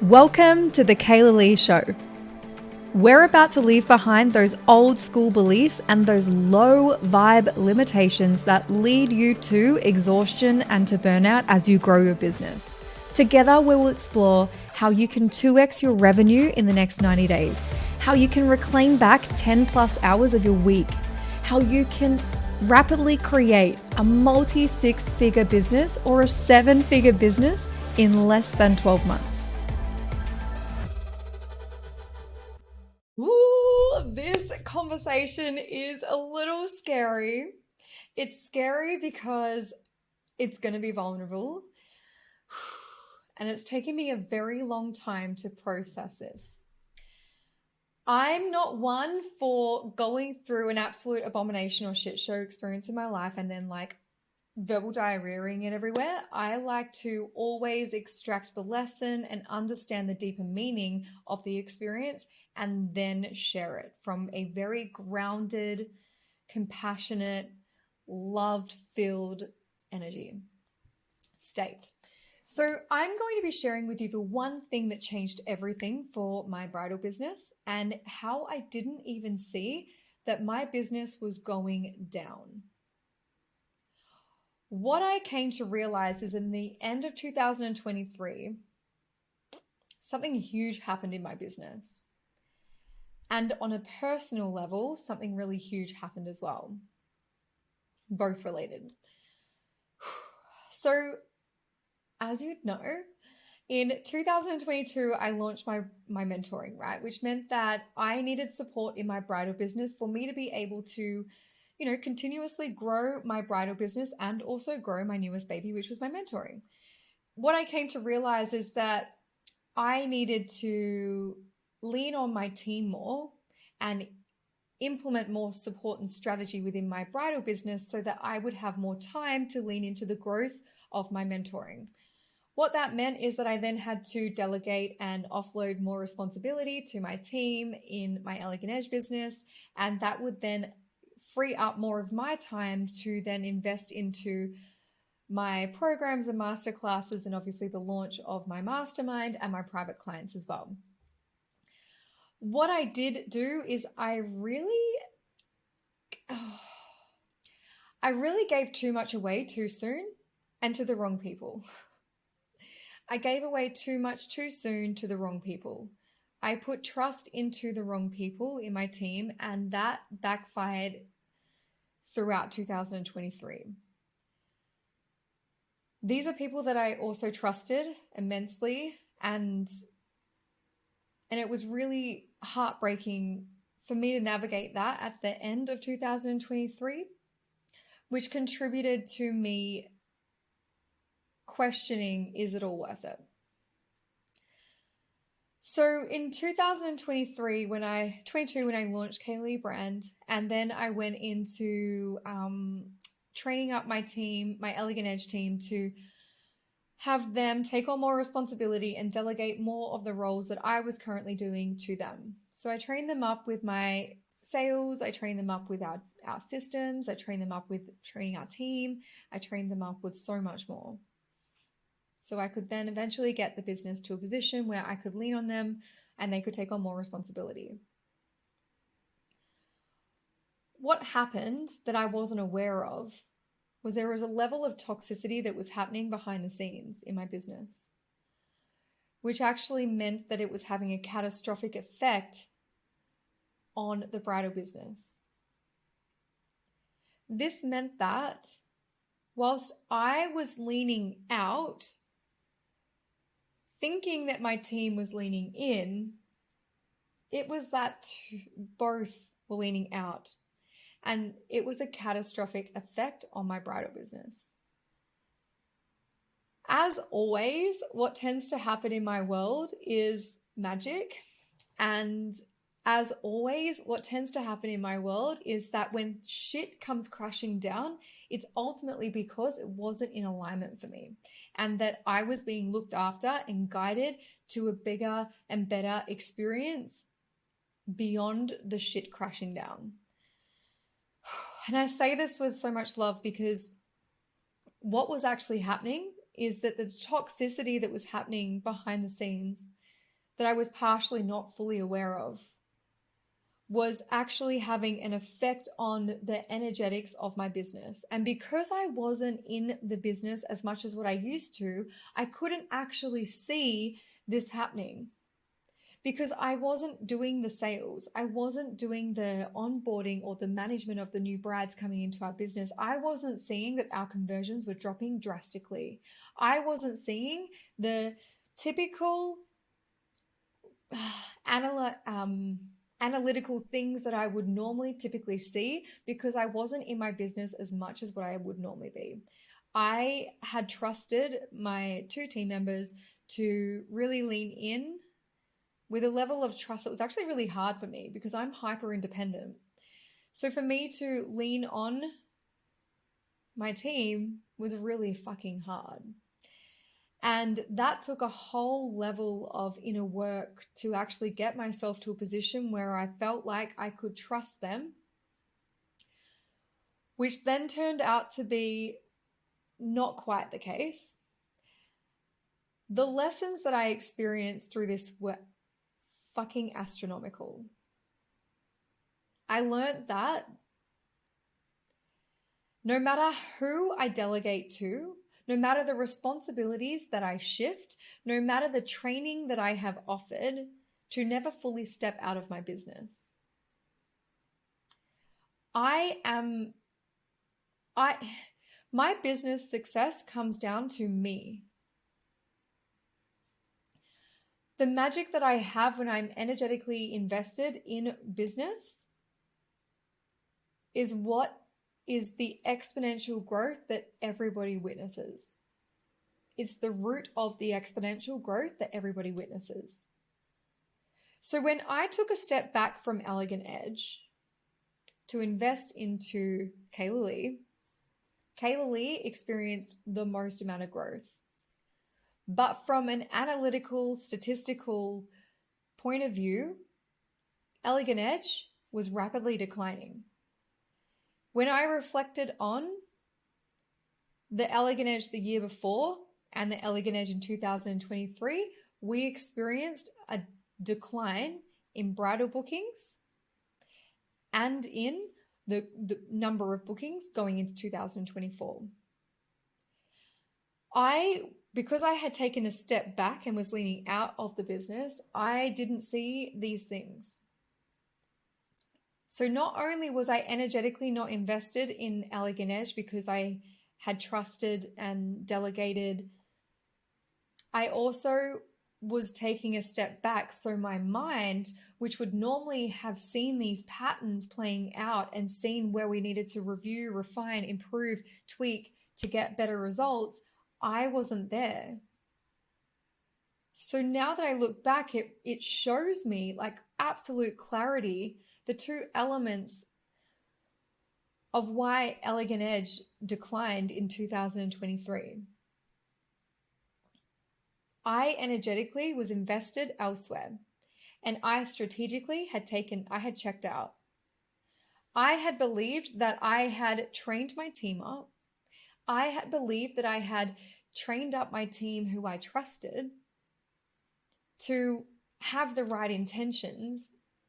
Welcome to the Kailah Show. We're about to leave behind those old school beliefs and those low vibe limitations that lead you to exhaustion and to burnout as you grow your business. Together, we will explore how you can 2x your revenue in the next 90 days, how you can reclaim back 10 plus hours of your week, how you can rapidly create a multi-6-figure business or a 7-figure business in less than 12 months. Ooh, this conversation is a little scary. It's scary because it's going to be vulnerable. And it's taken me a very long time to process this. I'm not one for going through an absolute abomination or shit show experience in my life and then verbal diarrheaing it everywhere. I like to always extract the lesson and understand the deeper meaning of the experience and then share it from a very grounded, compassionate, love-filled energy state. So I'm going to be sharing with you the one thing that changed everything for my bridal business and how I didn't even see that my business was going down. What I came to realize is in the end of 2023, something huge happened in my business. And on a personal level, something really huge happened as well. Both related. So, as you'd know, in 2022, I launched my mentoring, right? Which meant that I needed support in my bridal business for me to be able to continuously grow my bridal business and also grow my newest baby, which was my mentoring. What I came to realize is that I needed to lean on my team more and implement more support and strategy within my bridal business so that I would have more time to lean into the growth of my mentoring. What that meant is that I then had to delegate and offload more responsibility to my team in my Elegant Edge business, and that would then free up more of my time to then invest into my programs and masterclasses and obviously the launch of my mastermind and my private clients as well. What I did do is I really gave too much away too soon and to the wrong people. I gave away too much too soon to the wrong people. I put trust into the wrong people in my team, and that backfired throughout 2023. These are people that I also trusted immensely, and it was really heartbreaking for me to navigate that at the end of 2023, which contributed to me questioning, is it all worth it? So in 2023, when I launched Kailah brand, and then I went into training up my team, my Elegant Edge team, to have them take on more responsibility and delegate more of the roles that I was currently doing to them. So I trained them up with my sales, I trained them up with our systems, I trained them up with training our team, I trained them up with so much more. So I could then eventually get the business to a position where I could lean on them and they could take on more responsibility. What happened that I wasn't aware of was there was a level of toxicity that was happening behind the scenes in my business, which actually meant that it was having a catastrophic effect on the bridal business. This meant that whilst I was leaning out, thinking that my team was leaning in, it was that both were leaning out. And it was a catastrophic effect on my bridal business. As always, what tends to happen in my world is magic. And as always, what tends to happen in my world is that when shit comes crashing down, it's ultimately because it wasn't in alignment for me and that I was being looked after and guided to a bigger and better experience beyond the shit crashing down. And I say this with so much love because what was actually happening is that the toxicity that was happening behind the scenes that I was partially not fully aware of was actually having an effect on the energetics of my business. And because I wasn't in the business as much as what I used to, I couldn't actually see this happening because I wasn't doing the sales. I wasn't doing the onboarding or the management of the new brides coming into our business. I wasn't seeing that our conversions were dropping drastically. I wasn't seeing the typical analytical things that I would normally typically see because I wasn't in my business as much as what I would normally be. I had trusted my 2 team members to really lean in with a level of trust that was actually really hard for me because I'm hyper independent. So for me to lean on my team was really fucking hard. And that took a whole level of inner work to actually get myself to a position where I felt like I could trust them, which then turned out to be not quite the case. The lessons that I experienced through this were fucking astronomical. I learned that no matter who I delegate to, no matter the responsibilities that I shift, no matter the training that I have offered, to never fully step out of my business. My business success comes down to me. The magic that I have when I'm energetically invested in business is what is the exponential growth that everybody witnesses. It's the root of the exponential growth that everybody witnesses. So when I took a step back from Elegant Edge to invest into Kailah Lee experienced the most amount of growth. But from an analytical, statistical point of view, Elegant Edge was rapidly declining. When I reflected on the Elegant Edge the year before and the Elegant Edge in 2023, we experienced a decline in bridal bookings and in the number of bookings going into 2024. Because I had taken a step back and was leaning out of the business, I didn't see these things. So not only was I energetically not invested in Elegant Edge because I had trusted and delegated, I also was taking a step back. So my mind, which would normally have seen these patterns playing out and seen where we needed to review, refine, improve, tweak to get better results, I wasn't there. So now that I look back, it shows me like absolute clarity the 2 elements of why Elegant Edge declined in 2023. I energetically was invested elsewhere, and I strategically had checked out. I had believed that I had trained my team up. I had believed that I had trained up my team who I trusted to have the right intentions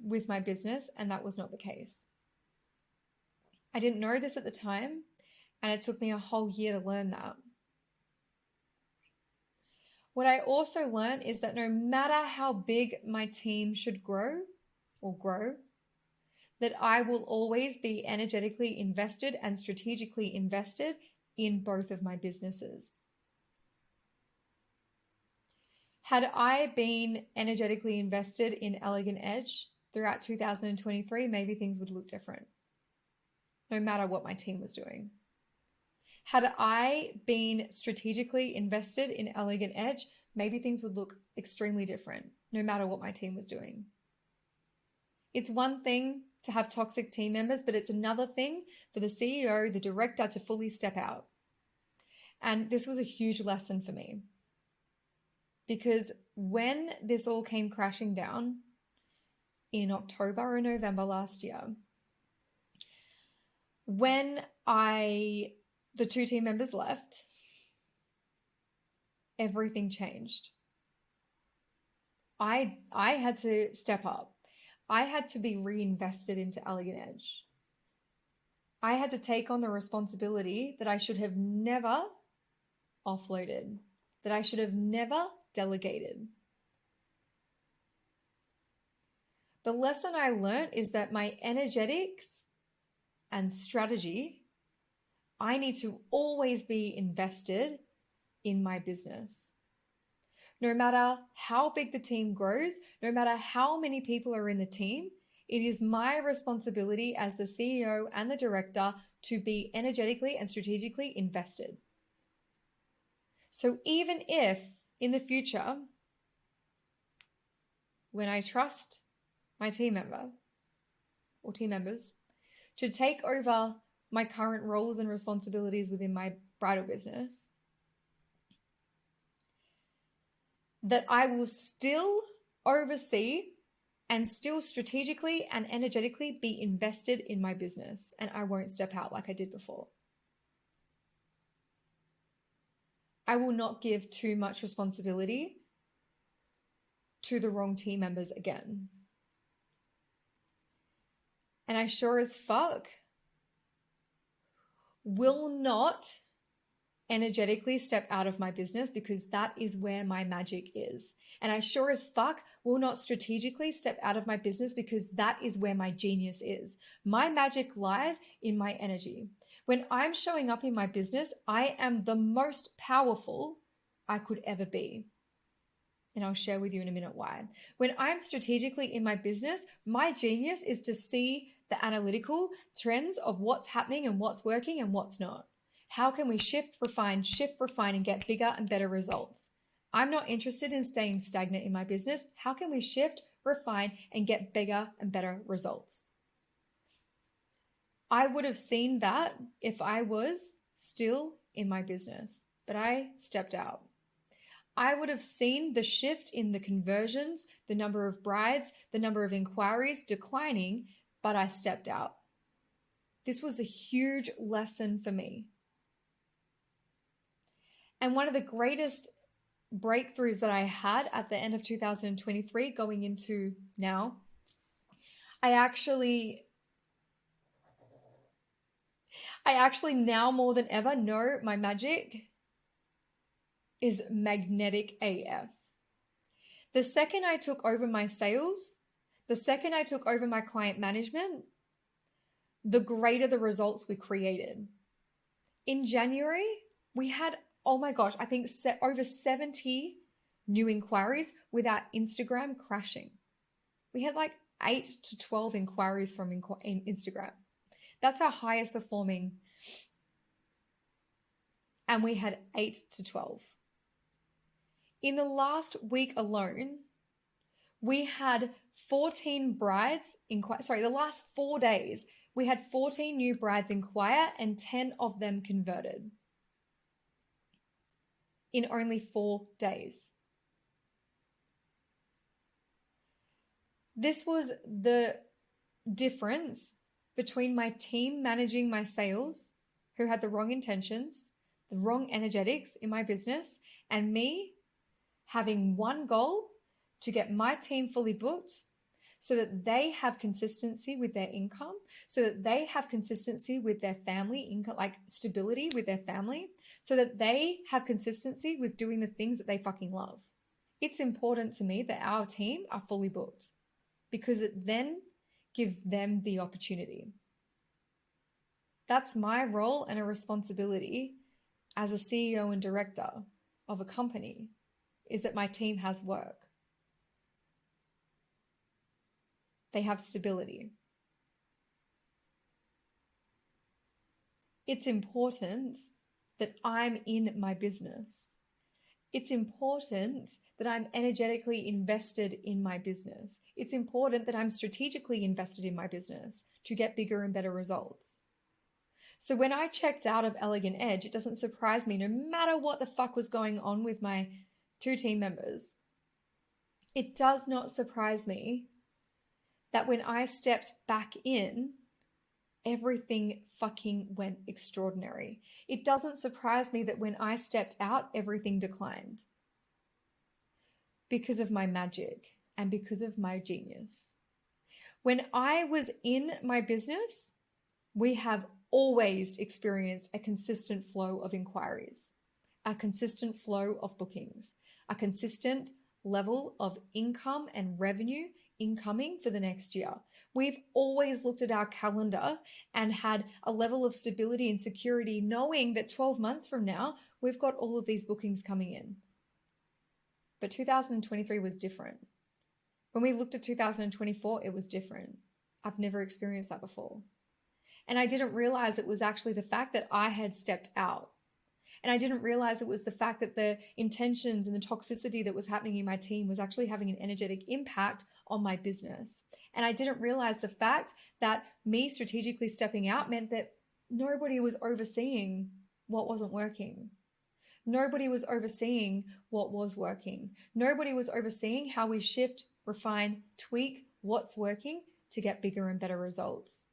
with my business, and that was not the case. I didn't know this at the time, and it took me a whole year to learn that. What I also learned is that no matter how big my team should grow, that I will always be energetically invested and strategically invested in both of my businesses. Had I been energetically invested in Elegant Edge throughout 2023, maybe things would look different, no matter what my team was doing. Had I been strategically invested in Elegant Edge, maybe things would look extremely different, no matter what my team was doing. It's one thing to have toxic team members, but it's another thing for the CEO, the director, to fully step out. And this was a huge lesson for me. Because when this all came crashing down in October or November last year, when the 2 team members left, everything changed. I had to step up. I had to be reinvested into Elegant Edge. I had to take on the responsibility that I should have never offloaded, that I should have never delegated. The lesson I learned is that my energetics and strategy, I need to always be invested in my business. No matter how big the team grows, no matter how many people are in the team, it is my responsibility as the CEO and the director to be energetically and strategically invested. So even if in the future, when I trust my team member or team members to take over my current roles and responsibilities within my bridal business, that I will still oversee and still strategically and energetically be invested in my business, and I won't step out like I did before. I will not give too much responsibility to the wrong team members again. And I sure as fuck will not energetically step out of my business, because that is where my magic is. And I sure as fuck will not strategically step out of my business, because that is where my genius is. My magic lies in my energy. When I'm showing up in my business, I am the most powerful I could ever be. And I'll share with you in a minute why. When I'm strategically in my business, my genius is to see the analytical trends of what's happening and what's working and what's not. How can we shift, refine, and get bigger and better results? I'm not interested in staying stagnant in my business. How can we shift, refine, and get bigger and better results? I would have seen that if I was still in my business, but I stepped out. I would have seen the shift in the conversions, the number of brides, the number of inquiries declining, but I stepped out. This was a huge lesson for me. And one of the greatest breakthroughs that I had at the end of 2023 going into now, I actually now more than ever know my magic is magnetic AF. The second I took over my sales, the second I took over my client management, the greater the results we created. In January, we had, oh my gosh, I think over 70 new inquiries without Instagram crashing. We had like 8 to 12 inquiries from Instagram. That's our highest performing. And we had 8 to 12. In the last week alone, we had 14 brides the last 4 days, we had 14 new brides inquire and 10 of them converted. In only 4 days. This was the difference between my team managing my sales, who had the wrong intentions, the wrong energetics in my business, and me having one goal to get my team fully booked so that they have consistency with their income, so that they have consistency with their family income, like stability with their family, so that they have consistency with doing the things that they fucking love. It's important to me that our team are fully booked, because it then gives them the opportunity. That's my role and a responsibility as a CEO and director of a company, is that my team has work. They have stability. It's important that I'm in my business. It's important that I'm energetically invested in my business. It's important that I'm strategically invested in my business to get bigger and better results. So when I checked out of Elegant Edge, it doesn't surprise me, no matter what the fuck was going on with my 2 team members, it does not surprise me that when I stepped back in, everything fucking went extraordinary. It doesn't surprise me that when I stepped out, everything declined. because of my magic and because of my genius. When I was in my business, we have always experienced a consistent flow of inquiries, a consistent flow of bookings, a consistent level of income and revenue incoming for the next year. We've always looked at our calendar and had a level of stability and security, knowing that 12 months from now, we've got all of these bookings coming in. But 2023 was different. When we looked at 2024, it was different. I've never experienced that before. And I didn't realize it was actually the fact that I had stepped out. And I didn't realize it was the fact that the intentions and the toxicity that was happening in my team was actually having an energetic impact on my business. And I didn't realize the fact that me strategically stepping out meant that nobody was overseeing what wasn't working. Nobody was overseeing what was working. Nobody was overseeing how we shift, refine, tweak what's working to get bigger and better results.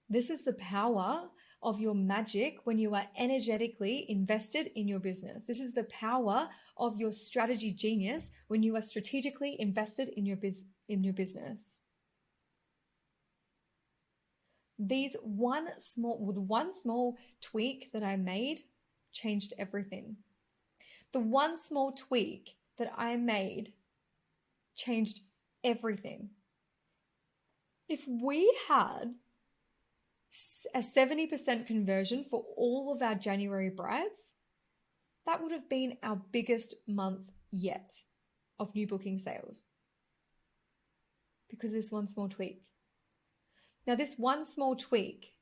This is the power of your magic when you are energetically invested in your business. This is the power of your strategy genius when you are strategically invested in your business. One small tweak that I made changed everything. The one small tweak that I made changed everything. If we had a 70% conversion for all of our January brides, that would have been our biggest month yet of new booking sales. Because of this one small tweak. Now, this one small tweak,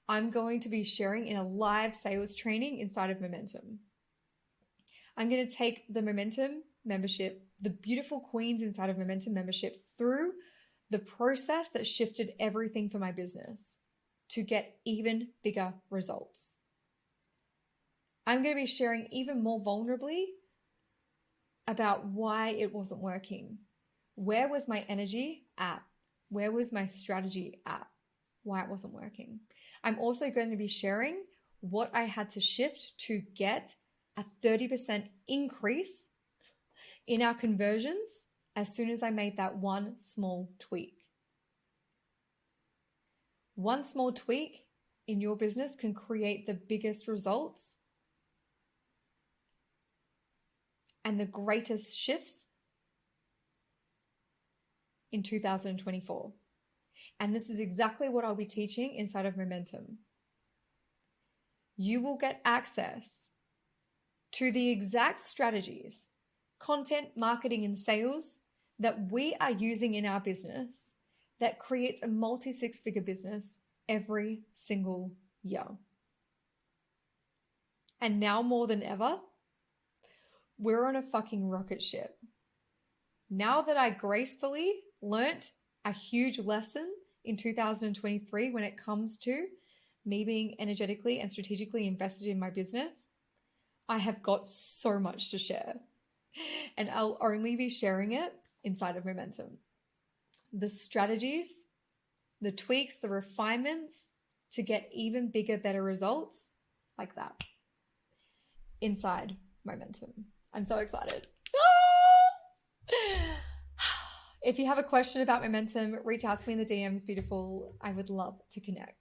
I'm going to be sharing in a live sales training inside of Momentum. I'm going to take the Momentum membership, the beautiful queens inside of Momentum membership, through the process that shifted everything for my business to get even bigger results. I'm going to be sharing even more vulnerably about why it wasn't working. Where was my energy at? Where was my strategy at? Why it wasn't working. I'm also going to be sharing what I had to shift to get a 30% increase in our conversions as soon as I made that one small tweak. One small tweak in your business can create the biggest results and the greatest shifts in 2024. And this is exactly what I'll be teaching inside of Momentum. You will get access to the exact strategies, content, marketing, and sales that we are using in our business that creates a multi-six-figure business every single year. And now more than ever, we're on a fucking rocket ship. Now that I gracefully learnt a huge lesson in 2023 when it comes to me being energetically and strategically invested in my business, I have got so much to share. And I'll only be sharing it inside of Momentum. The strategies, the tweaks, the refinements to get even bigger, better results like that inside Momentum. I'm so excited. If you have a question about Momentum, reach out to me in the DMs, beautiful. I would love to connect.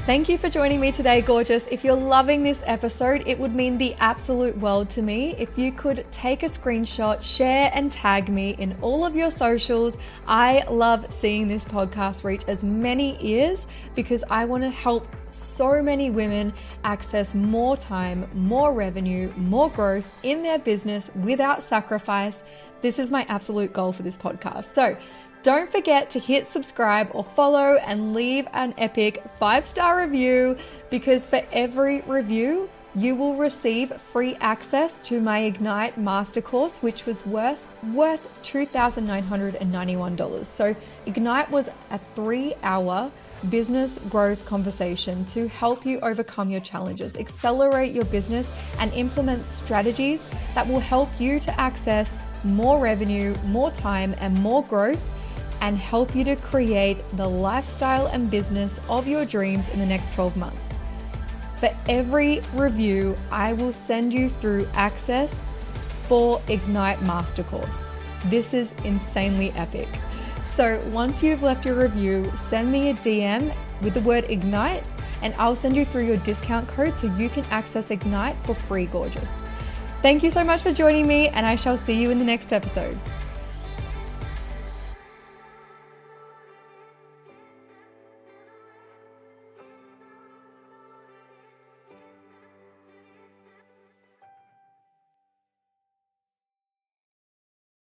Thank you for joining me today, gorgeous. If you're loving this episode, it would mean the absolute world to me if you could take a screenshot, share, and tag me in all of your socials. I love seeing this podcast reach as many ears because I want to help so many women access more time, more revenue, more growth in their business without sacrifice. This is my absolute goal for this podcast. So don't forget to hit subscribe or follow and leave an epic 5-star review, because for every review, you will receive free access to my Ignite Master Course, which was worth $2,991. So Ignite was a 3-hour business growth conversation to help you overcome your challenges, accelerate your business, and implement strategies that will help you to access more revenue, more time, and more growth and help you to create the lifestyle and business of your dreams in the next 12 months. For every review, I will send you through access for Ignite Master Course. This is insanely epic. So once you've left your review, send me a DM with the word Ignite and I'll send you through your discount code so you can access Ignite for free, gorgeous. Thank you so much for joining me, and I shall see you in the next episode.